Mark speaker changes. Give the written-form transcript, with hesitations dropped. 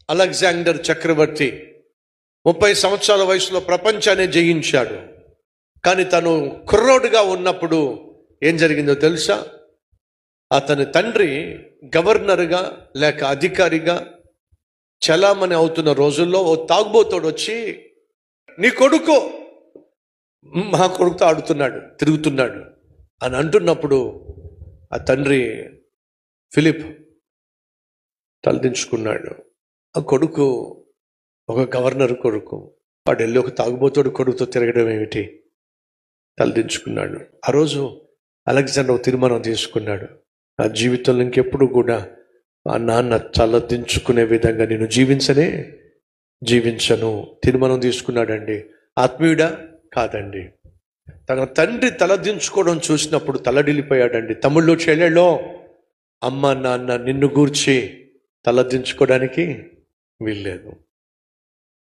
Speaker 1: Alexander చక్రవర్తి 30 సంవత్సరాల వయసులో ప్రపంచాన్ని జయించాడు. కానీ తను కుర్రోడుగా ఉన్నప్పుడు ఏం జరిగిందో తెలుసా? అతని తండ్రి గవర్నర్గా లేక అధికారిగా చలామణి అవుతున్న రోజుల్లో ఓ తాగుబోతోడు వచ్చి, నీ కొడుకు మా కొడుకుతో ఆడుతున్నాడు, తిరుగుతున్నాడు అని అంటున్నప్పుడు ఆ తండ్రి ఫిలిప్ తలదించుకున్నాడు. ఆ కొడుకు ఒక గవర్నర్ కొడుకు, వాడు వెళ్ళి ఒక తాగుబోతోడు కొడుకుతో తిరగడం ఏమిటి? తలదించుకున్నాడు. ఆ రోజు అలెగ్జాండర్ తీర్మానం తీసుకున్నాడు, నా జీవితంలో ఇంకెప్పుడు కూడా ఆ నాన్న తలదించుకునే విధంగా నేను జీవించను. తీర్మానం తీసుకున్నాడండి. ఆత్మీయుడా? కాదండి. తన తండ్రి తలదించుకోవడం చూసినప్పుడు తలడిల్లిపోయాడండి. తమ్ముళ్ళు చెల్లెళ్ళో, అమ్మ నాన్న నిన్ను గూర్చి తలదించుకోవడానికి వీల్లేదు.